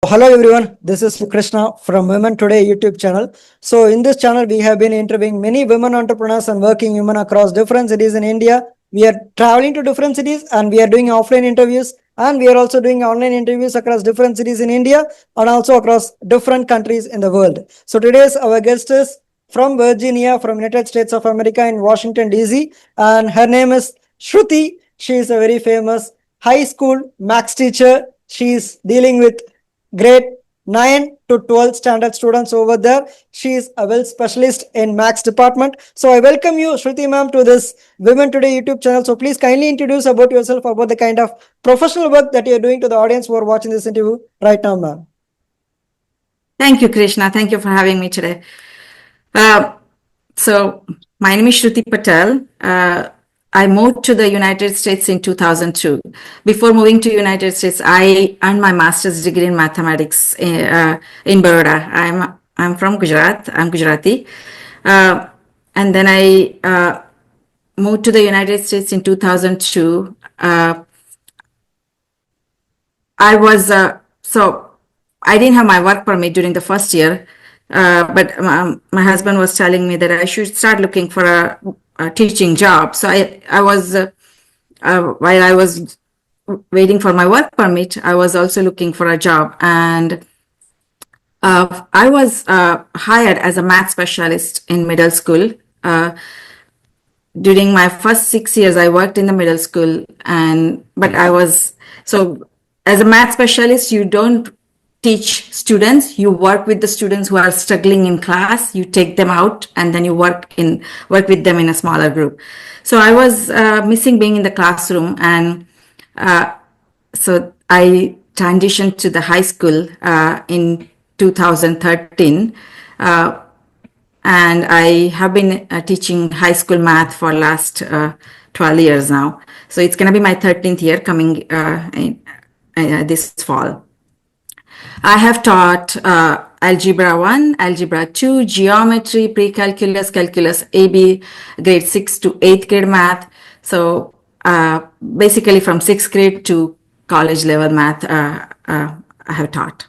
Hello everyone, this is Krishna from Women Today YouTube channel. So in this channel, we have been interviewing many women entrepreneurs and working women across different cities in India. We are traveling to different cities and we are doing offline interviews, and we are also doing online interviews across different cities in India and also across different countries in the world. So today's our guest is from Virginia, from United States of America in Washington DC, and her name is Shruti. She is a very famous high school maths teacher. She is dealing with grade 9 to 12 standard students over there. She is a well specialist in maths department. So I welcome you, Shruti ma'am, to this Women Today YouTube channel. So please kindly introduce about yourself, about the kind of professional work that you're doing to the audience who are watching this interview right now, ma'am. Thank you, Krishna. Thank you for having me today. So my name is Shruti Patel. I moved to the United States in 2002. Before moving to United States, I earned my master's degree in mathematics in Baroda. I'm from Gujarat. I'm Gujarati. And then I moved to the United States in 2002. I didn't have my work permit during the first year, but my husband was telling me that I should start looking for a teaching job. So I was, while I was waiting for my work permit, I was also looking for a job. And I was hired as a math specialist in middle school. During my first 6 years, I worked in the middle school. But as a math specialist, you don't teach students, you work with the students who are struggling in class, you take them out and then you work with them in a smaller group. So I was missing being in the classroom, and so I transitioned to the high school in 2013, and I have been teaching high school math for last 12 years now. So it's going to be my 13th year coming this fall. I have taught Algebra 1, Algebra 2, Geometry, Pre-Calculus, Calculus AB, grade 6 to 8th grade math. So basically from 6th grade to college level math, I have taught.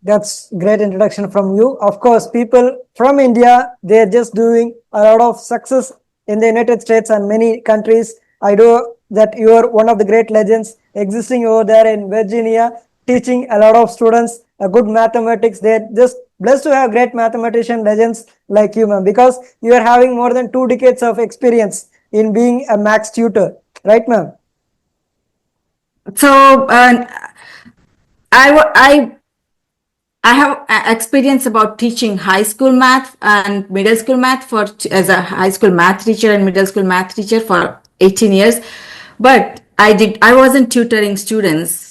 That's great introduction from you. Of course, people from India, they're just doing a lot of success in the United States and many countries. I know that you are one of the great legends existing over there in Virginia, teaching a lot of students a good mathematics. They're just blessed to have great mathematician legends like you, ma'am, because you are having more than 2 decades of experience in being a maths tutor, right, ma'am? So I have experience about teaching high school math and middle school math as a high school math teacher and middle school math teacher for 18 years. But I wasn't tutoring students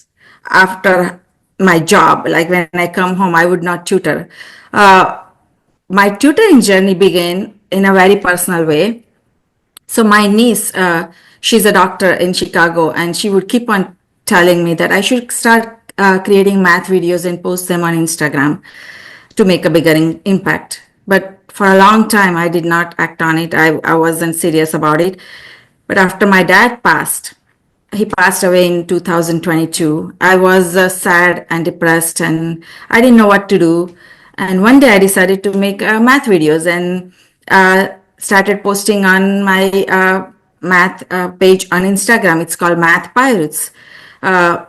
after my job. Like when I come home, I would not tutor. My tutoring journey began in a very personal way. So my niece, she's a doctor in Chicago, and she would keep on telling me that I should start creating math videos and post them on Instagram to make a bigger impact. But for a long time, I did not act on it. I wasn't serious about it. But after my dad passed, he passed away in 2022. I was sad and depressed, and I didn't know what to do. And one day I decided to make math videos and started posting on my math page on Instagram. It's called Math Pirates, to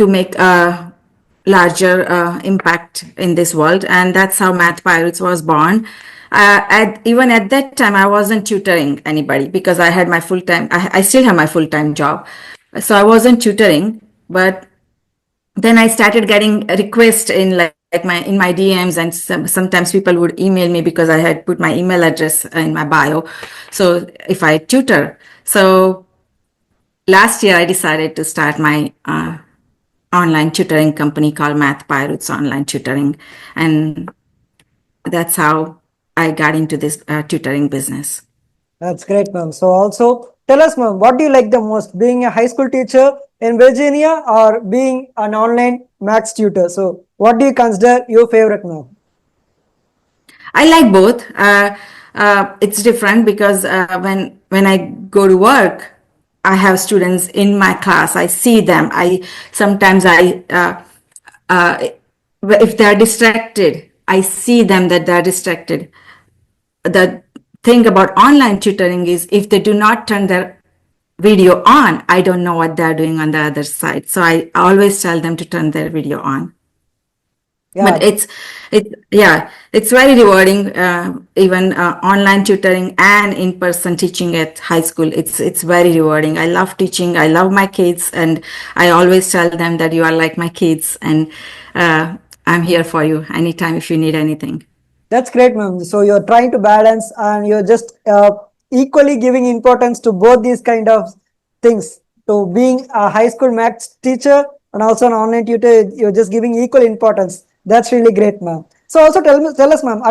make a larger impact in this world. And that's how Math Pirates was born. Even at that time, I wasn't tutoring anybody because I had my full-time, I still have my full-time job. So I wasn't tutoring, but then I started getting requests in in my DMs, and sometimes people would email me because I had put my email address in my bio. So if I tutor, so last year I decided to start my online tutoring company called Math Pirates Online Tutoring, and that's how I got into this tutoring business. That's great, ma'am. So also tell us, ma'am, what do you like the most, being a high school teacher in Virginia or being an online maths tutor? So what do you consider your favorite, ma'am? I like both. It's different because when I go to work, I have students in my class. I see them. Sometimes if they're distracted, I see them that they're distracted. The thing about online tutoring is if they do not turn their video on, I don't know what they're doing on the other side. So I always tell them to turn their video on. Yeah, But it's very rewarding. Even online tutoring and in-person teaching at high school, it's very rewarding. I love teaching. I love my kids, and I always tell them that you are like my kids, and I'm here for you anytime if you need anything. that's great, ma'am. So you're trying to balance and you're just equally giving importance to both these kind of things. To being a high school maths teacher and also an online tutor, you're just giving equal importance. That's really great, ma'am. So also tell us, ma'am,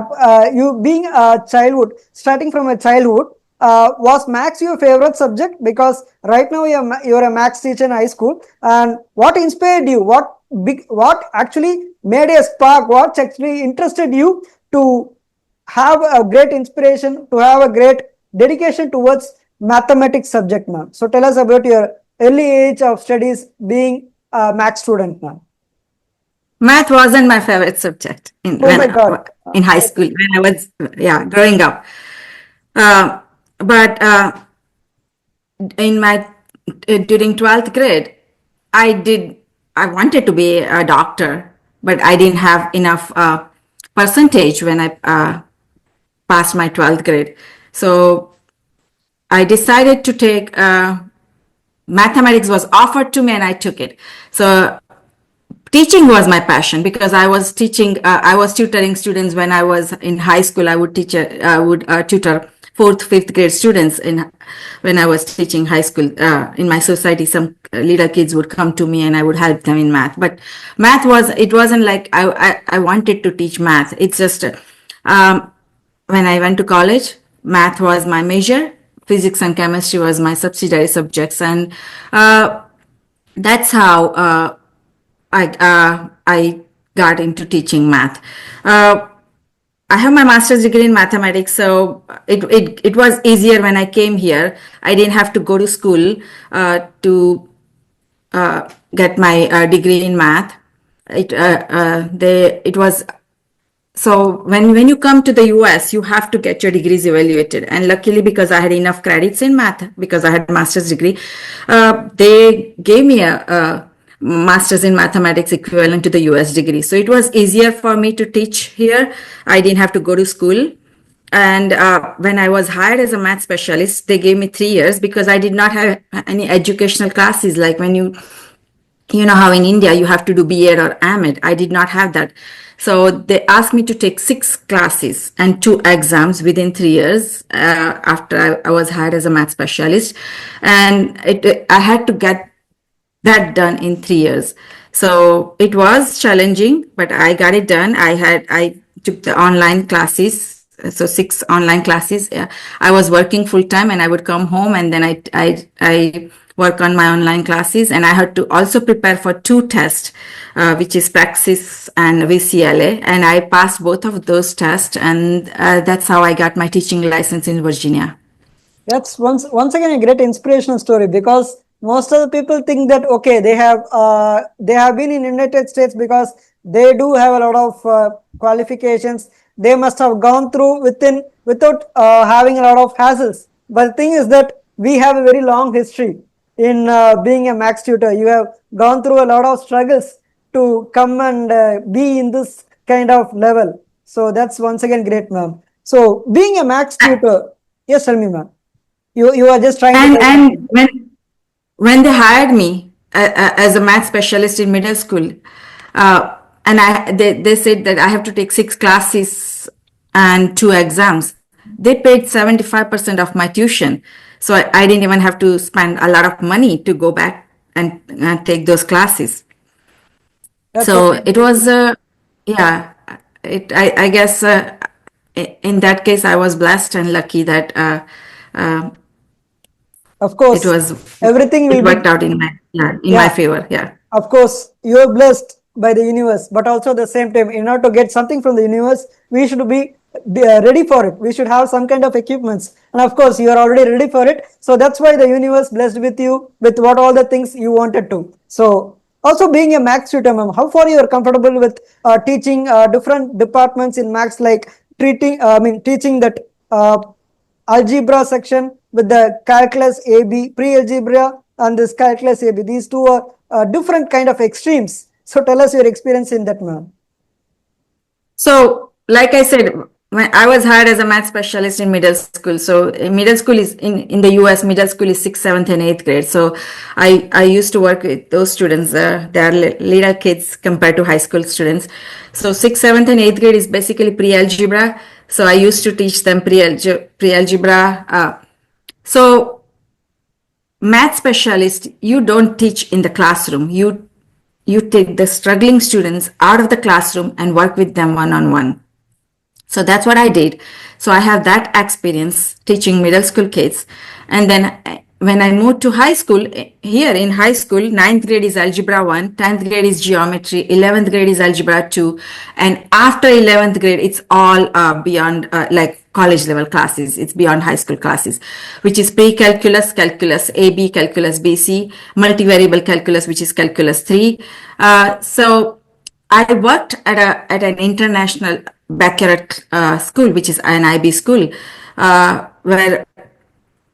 you being a childhood, starting from a childhood, was maths your favorite subject? Because right now you're a maths teacher in high school. And what inspired you? What actually made a spark? What actually interested you to have a great inspiration, to have a great dedication towards mathematics subject, ma'am? So tell us about your early age of studies being a math student, ma'am. Math wasn't my favorite subject Oh my God. in high school when I was growing up. But in my during 12th grade, I wanted to be a doctor, but I didn't have enough percentage when I passed my 12th grade. So I decided to take mathematics was offered to me and I took it. So teaching was my passion because I was teaching, I was tutoring students when I was in high school. I would tutor 4th, 5th grade students when I was teaching high school. In my society, some little kids would come to me and I would help them in math. But math wasn't like I wanted to teach math. It's just when I went to college, math was my major. Physics and chemistry was my subsidiary subjects. And that's how I got into teaching math. I have my master's degree in mathematics, so it was easier when I came here. I didn't have to go to school to get my degree in math. It was so when you come to the US, you have to get your degrees evaluated. And luckily, because I had enough credits in math, because I had a master's degree, they gave me a master's in mathematics equivalent to the US degree. So it was easier for me to teach here. I didn't have to go to school. And when I was hired as a math specialist, they gave me 3 years because I did not have any educational classes. Like when you know how in India you have to do B.Ed or M.Ed. I did not have that. So they asked me to take 6 classes and 2 exams within 3 years after I was hired as a math specialist. And I had to get that done in 3 years. So it was challenging, but I got it done. I took the online classes, so 6 online classes. I was working full time and I would come home and then I work on my online classes, and I had to also prepare for 2 tests, which is Praxis and VCLA, and I passed both of those tests, and that's how I got my teaching license in Virginia. That's once again a great inspirational story, because most of the people think that okay, they have been in United States because they do have a lot of qualifications. They must have gone through without having a lot of hassles. But the thing is that we have a very long history in being a maths tutor. You have gone through a lot of struggles to come and be in this kind of level. So that's once again great, ma'am. So being a maths tutor, yes, tell me, ma'am. You are just trying to. And when they hired me as a math specialist in middle school, and they said that I have to take 6 classes and 2 exams. They paid 75% of my tuition. So I didn't even have to spend a lot of money to go back and take those classes. That's So okay. it was, I guess in that case, I was blessed and lucky that Of course, everything will it worked out in my favor. Yeah. Of course, you are blessed by the universe, but also at the same time, in order to get something from the universe, we should be ready for it. We should have some kind of equipments, and of course, you are already ready for it. So that's why the universe blessed with you with what all the things you wanted to. So Also, being a maths tutor, ma'am, how far you are comfortable with teaching different departments in maths, like teaching that algebra section with the calculus AB, pre-algebra and this calculus AB. These two are different kind of extremes. So tell us your experience in that, ma'am. So, like I said, when I was hired as a math specialist in middle school. So, middle school is in the US, middle school is 6th, 7th, and 8th grade. So, I used to work with those students. They are little kids compared to high school students. So, 6th, 7th, and 8th grade is basically pre algebra. So, I used to teach them pre algebra. So, math specialist, you don't teach in the classroom. You take the struggling students out of the classroom and work with them one on one. So that's what I did. So I have that experience teaching middle school kids. And then when I moved to high school, here in high school, 9th grade is algebra 1, 10th grade is geometry, 11th grade is algebra 2. And after 11th grade, it's all beyond like college level classes. It's beyond high school classes, which is pre-calculus, calculus AB, calculus BC, multivariable calculus, which is calculus 3. So I worked at an international baccalaureate school, which is an IB school, where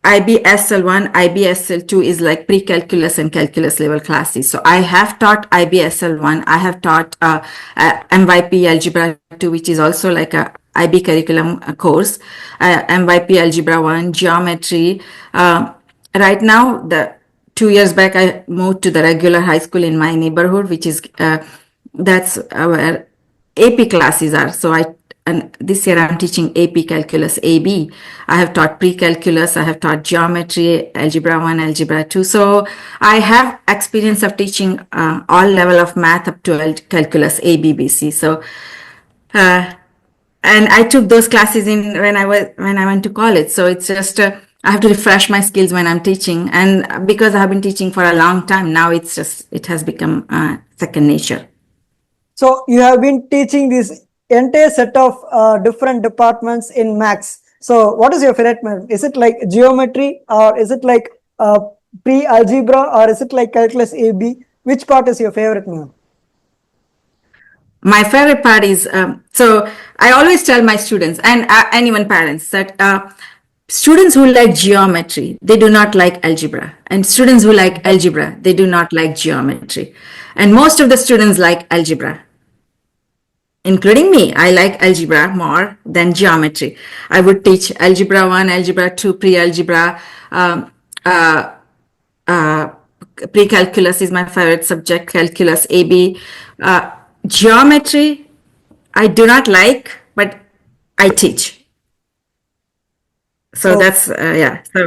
IBSL1, IBSL2 is like pre-calculus and calculus level classes. So I have taught IBSL1. I have taught MYP Algebra 2, which is also like a IB curriculum course, MYP Algebra 1, Geometry. Right now, 2 years back, I moved to the regular high school in my neighborhood, which is that's where AP classes are. So and this year I'm teaching AP Calculus AB. I have taught pre-calculus. I have taught geometry, algebra 1, algebra 2. So I have experience of teaching all level of math up to calculus AB, BC. So and I took those classes when I went to college. So it's just I have to refresh my skills when I'm teaching, and because I have been teaching for a long time now, it has become second nature. So you have been teaching this entire set of different departments in maths. So what is your favorite, ma'am? Is it like geometry, or is it like pre-algebra, or is it like calculus AB? Which part is your favorite, ma'am? My favorite part is, so I always tell my students and anyone parents that students who like geometry, they do not like algebra. And students who like algebra, they do not like geometry. And most of the students like algebra, including me. I like algebra more than geometry. I would teach algebra 1, algebra 2, pre-algebra. Pre-calculus is my favorite subject, calculus AB. Geometry, I do not like, but I teach. So that's, yeah. So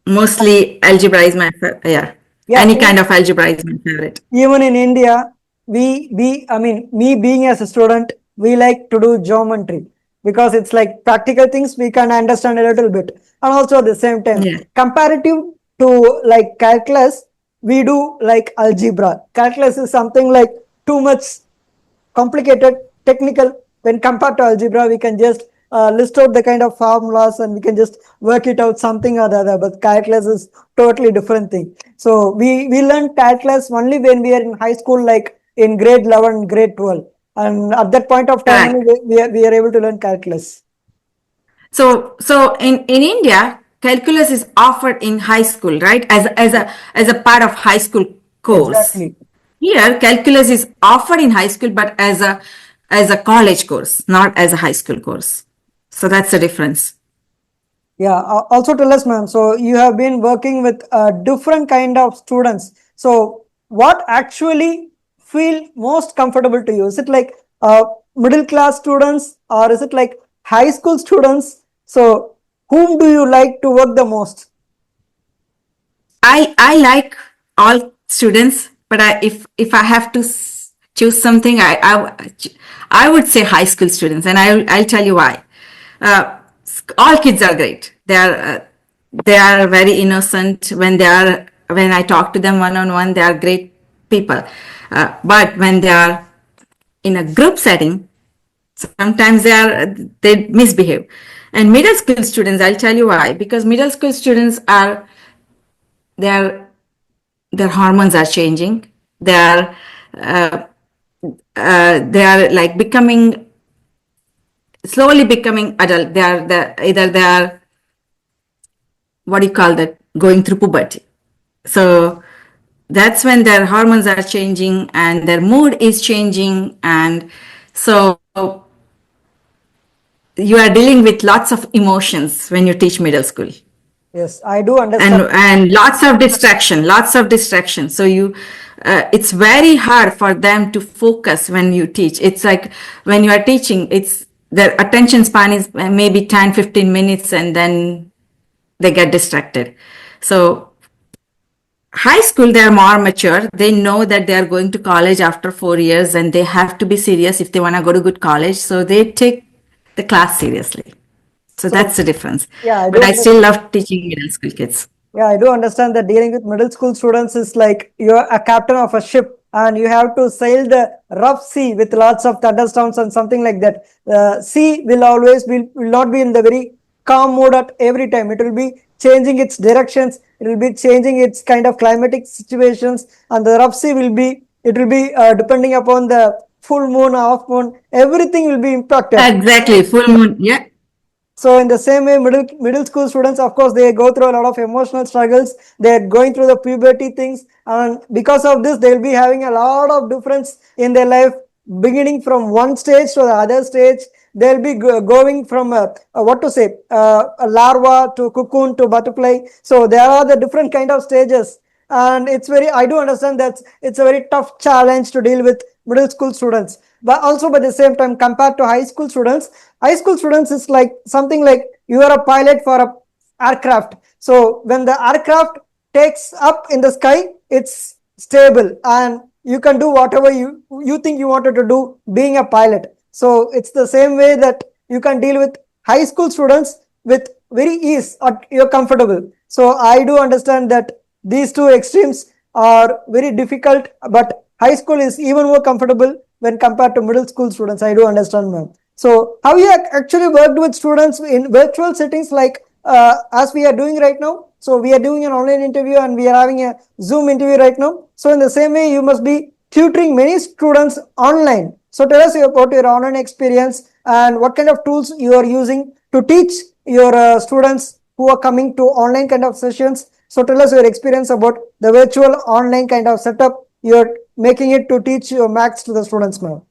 mostly algebra is my favorite. Yeah. Any kind of algebra is my favorite. Even in India, me being as a student, we like to do geometry because it's like practical things we can understand a little bit. And also at the same time, comparative to like calculus, we do like algebra. Calculus is something like too much complicated, technical. When compared to algebra, we can just list out the kind of formulas and we can just work it out something or the other. But calculus is totally different thing. So we learn calculus only when we are in high school, like in grade 11, grade 12. And at that point of time, we are able to learn calculus. So in India, calculus is offered in high school, right? As a part of high school course. Exactly. Here, calculus is offered in high school, but as a college course, not as a high school course. So that's the difference. Yeah. Also tell us, ma'am. So you have been working with different kind of students. So what actually feel most comfortable to you? Is it like middle class students, or is it like high school students? So whom do you like to work the most? I like all students, but if I have to choose something, I would say high school students, and I'll tell you why. All kids are great. They are very innocent when I talk to them one on one. They are great people, but when they are in a group setting, sometimes they misbehave. And middle school students, I'll tell you why. Because middle school students their hormones are changing. They are like slowly becoming adult. Either they are, what do you call that, going through puberty. So that's when their hormones are changing and their mood is changing. And so you are dealing with lots of emotions when you teach middle school. Yes, I do understand. And lots of distraction. So it's very hard for them to focus when you teach. It's like when you are teaching, it's their attention span is maybe 10-15 minutes, and then they get distracted. So high school, they're more mature. They know that they are going to college after 4 years, and they have to be serious if they want to go to good college. So they take the class seriously. So that's the difference. Yeah, I do But I understand. still love teaching middle school kids. Yeah, I do understand that dealing with middle school students is like you're a captain of a ship and you have to sail the rough sea with lots of thunderstorms and something like that. The sea will always will not be in the very calm mode at every time. It will be changing its directions. It will be changing its kind of climatic situations, and the rough sea will be. It will be depending upon the full moon, half moon. Everything will be impacted. Exactly, full moon. Yeah. So in the same way, middle school students, of course, they go through a lot of emotional struggles. They're going through the puberty things, and because of this, they'll be having a lot of difference in their life, beginning from one stage to the other stage. They'll be going from what to say, a larva to cocoon to butterfly. So there are the different kind of stages, and it's very. I do understand that it's a very tough challenge to deal with middle school students, but also by the same time, compared to high school students is like something like you are a pilot for a aircraft. So when the aircraft takes up in the sky, it's stable and you can do whatever you think you wanted to do being a pilot. So it's the same way that you can deal with high school students with very ease, or you're comfortable. So I do understand that these two extremes are very difficult, but high school is even more comfortable when compared to middle school students. I do understand, ma'am. So how you actually worked with students in virtual settings, like as we are doing right now? So we are doing an online interview and we are having a Zoom interview right now. So in the same way, you must be tutoring many students online. So tell us about your online experience and what kind of tools you are using to teach your students who are coming to online kind of sessions. So tell us your experience about the virtual online kind of setup you're making it to teach your maths to the students now.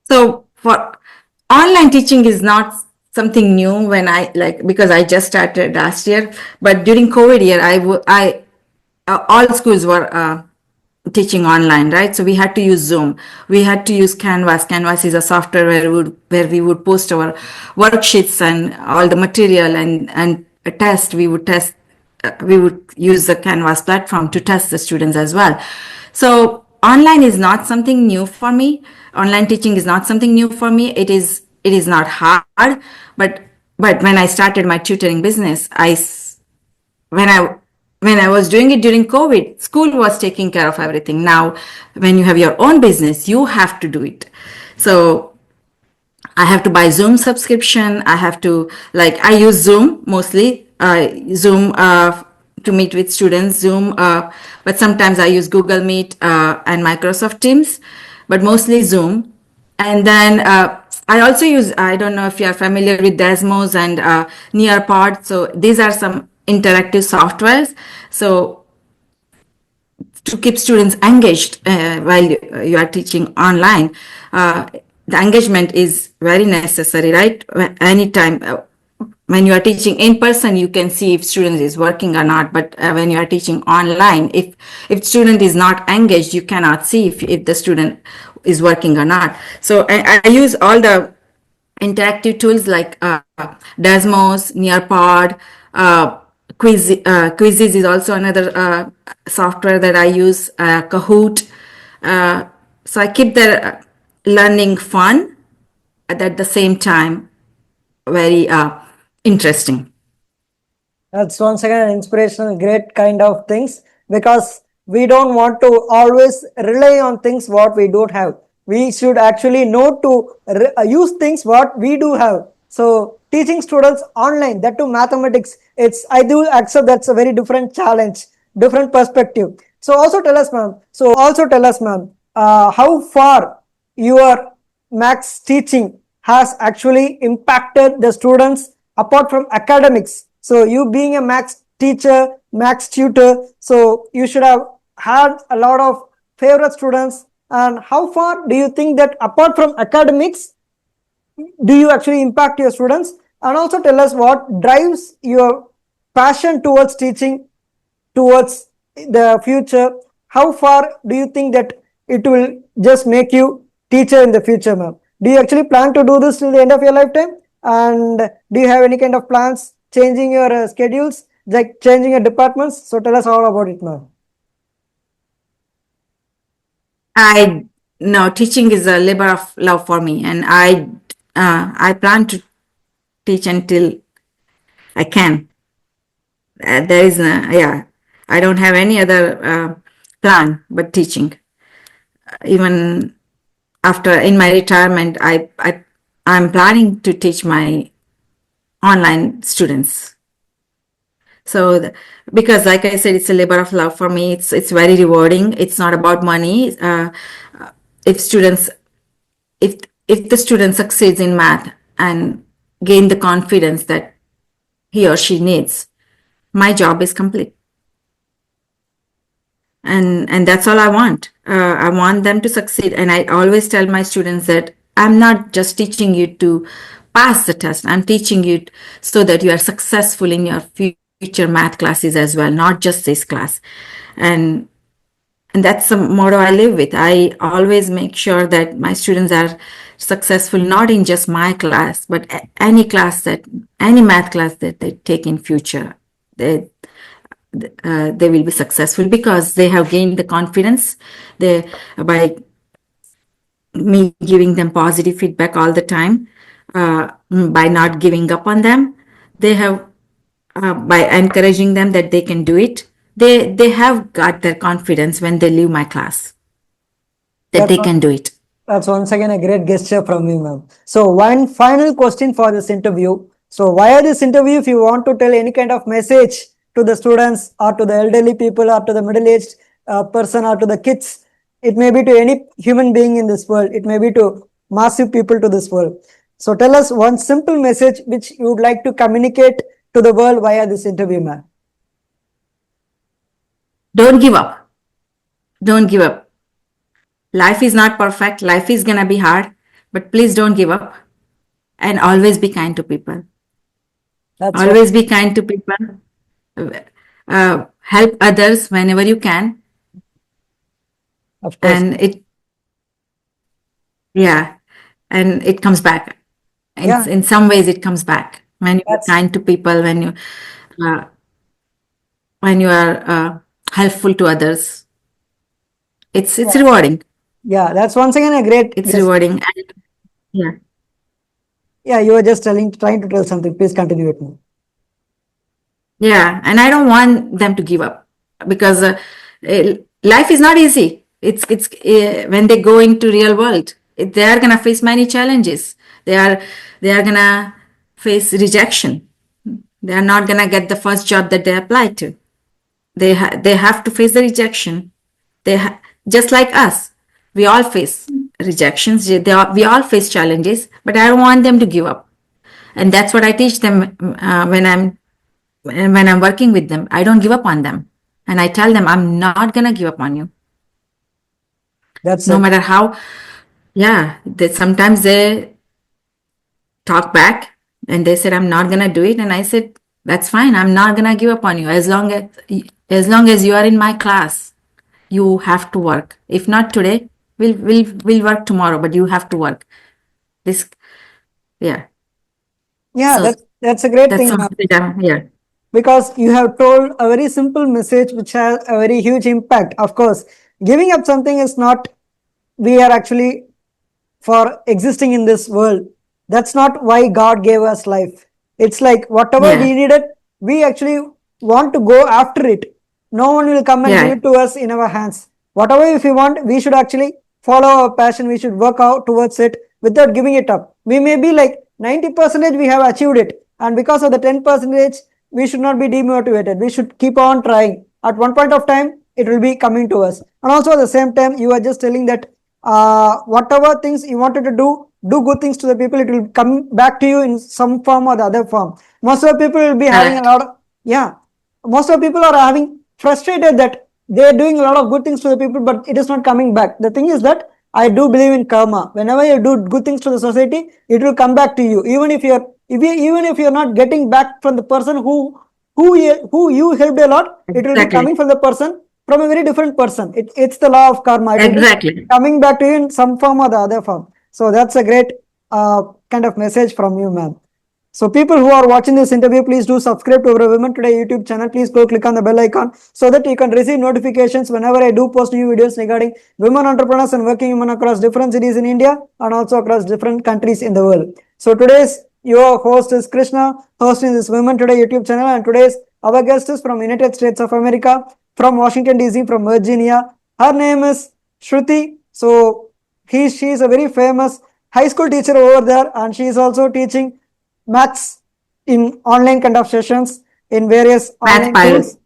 So for online teaching is not something new because I just started last year, but during COVID year, all schools were teaching online, right? So we had to use Zoom. We had to use Canvas. Canvas is a software where we would post our worksheets and all the material and a test. We would use the Canvas platform to test the students as well. So online is not something new for me. Online teaching is not something new for me. It is not hard, but when I started my tutoring business, when I was doing it during COVID, school was taking care of everything. Now, when you have your own business, you have to do it. So I have to buy Zoom subscription. I use Zoom mostly. Zoom to meet with students, Zoom, but sometimes I use Google Meet and Microsoft Teams, but mostly Zoom. And then I also use, I don't know if you are familiar with Desmos and Nearpod. So these are some interactive softwares. So to keep students engaged while you are teaching online, the engagement is very necessary, right? Anytime when you are teaching in person, you can see if student is working or not. But when you are teaching online, if student is not engaged, you cannot see if the student is working or not. So I use all the interactive tools like Desmos, Nearpod, Quizzes is also another software that I use, Kahoot. So I keep their learning fun at the same time very interesting. That's once again an inspirational, great kind of things, because we don't want to always rely on things what we don't have. We should actually know to use things what we do have. So teaching students online, that to mathematics, I do accept that's a very different challenge, different perspective. So also tell us, ma'am, how far your maths teaching has actually impacted the students apart from academics. So you being a maths teacher, maths tutor, so you should have had a lot of favorite students. And how far do you think that apart from academics, do you actually impact your students? And also tell us what drives your passion towards teaching, towards the future. How far do you think that it will just make you teacher in the future, ma'am? Do you actually plan to do this till the end of your lifetime? And do you have any kind of plans changing your schedules, like changing your departments? So tell us all about it, ma'am. I no, teaching is a labor of love for me, and I plan to teach until I can. There is yeah, I don't have any other plan but teaching. Even after in my retirement, I'm planning to teach my online students. So because like I said, it's a labor of love for me. It's very rewarding. It's not about money. If students if if the student succeeds in math and gain the confidence that he or she needs, my job is complete. And that's all I want. I want them to succeed. And I always tell my students that I'm not just teaching you to pass the test. I'm teaching you so that you are successful in your future math classes as well, not just this class. And that's the motto I live with. I always make sure that my students are successful, not in just my class, but any math class that they take in future. They will be successful because they have gained the confidence by me giving them positive feedback all the time, by not giving up on them. They have by encouraging them that they can do it. They have got their confidence when they leave my class that they can do it. That's once again a great gesture from you, ma'am. So one final question for this interview. So via this interview, if you want to tell any kind of message to the students or to the elderly people or to the middle-aged person or to the kids, it may be to any human being in this world. It may be to massive people to this world. So tell us one simple message which you would like to communicate to the world via this interview, ma'am. Don't give up. Don't give up. Life is not perfect. Life is going to be hard, but please don't give up and always be kind to people. Always be kind to people. Help others whenever you can. Of course. And it comes back. In some ways, it comes back when you're kind to people, when you are helpful to others. It's rewarding. Yeah, that's once again a great. It's rewarding. And, yeah, you were just trying to tell something. Please continue with me. Yeah, and I don't want them to give up because life is not easy. It's when they go into real world, they are gonna face many challenges. They are gonna face rejection. They are not gonna get the first job that they applied to. They have to face the rejection. Just like us, we all face rejections. We all face challenges, but I don't want them to give up. And that's what I teach them when I'm working with them. I don't give up on them, and I tell them I'm not gonna give up on you. That's no matter how. Yeah, sometimes they talk back and they said I'm not gonna do it, and I said that's fine. I'm not gonna give up on you as long as you are in my class. You have to work. If not today, we'll work tomorrow, but you have to work. Yeah, so that's a great thing. Yeah. Because you have told a very simple message which has a very huge impact. Of course, giving up something is not, we are actually for existing in this world. That's not why God gave us life. It's like whatever we needed, we actually want to go after it. No one will come and give it to us in our hands. Whatever if we want, we should actually follow our passion. We should work out towards it without giving it up. We may be like 90% we have achieved it. And because of the 10%, we should not be demotivated. We should keep on trying. At one point of time, it will be coming to us. And also at the same time, you are just telling that whatever things you wanted to do good things to the people, it will come back to you in some form or the other form. Most of the people will be having a lot of, yeah, most of the people are having frustrated that they are doing a lot of good things to the people, but it is not coming back. The thing is that I do believe in karma. Whenever you do good things to the society, it will come back to you. Even if you're not getting back from the person who you helped a lot, it will be Exactly. coming from the person, from a very different person. It's the law of karma. It will be Exactly. coming back to you in some form or the other form. So that's a great kind of message from you, ma'am. So people who are watching this interview, please do subscribe to our Women Today YouTube channel. Please go click on the bell icon so that you can receive notifications whenever I do post new videos regarding women entrepreneurs and working women across different cities in India and also across different countries in the world. So today's your host is Krishna, hosting this Women Today YouTube channel, and today's our guest is from United States of America, from Washington DC, from Virginia. Her name is Shruti. So she is a very famous high school teacher over there, and she is also teaching maths in online kind of sessions in various online Pilot. tools.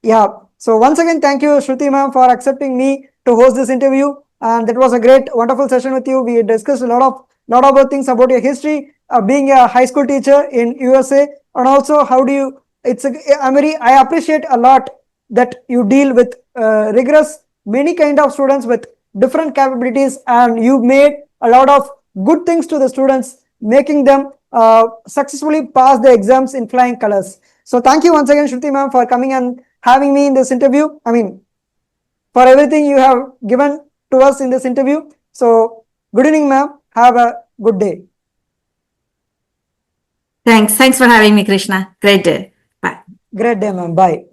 Yeah. So once again, thank you, Shruti ma'am, for accepting me to host this interview. And that was a great, wonderful session with you. We discussed a lot of things about your history, being a high school teacher in USA, and also how do you. I appreciate a lot that you deal with rigorous, many kind of students with different capabilities, and you made a lot of good things to the students, making them successfully pass the exams in flying colors. So thank you once again, Shruti ma'am, for coming and having me in this interview. I mean, for everything you have given to us in this interview. So good evening, ma'am. Have a good day. Thanks for having me, Krishna. Great day. Bye. Great day, ma'am. Bye.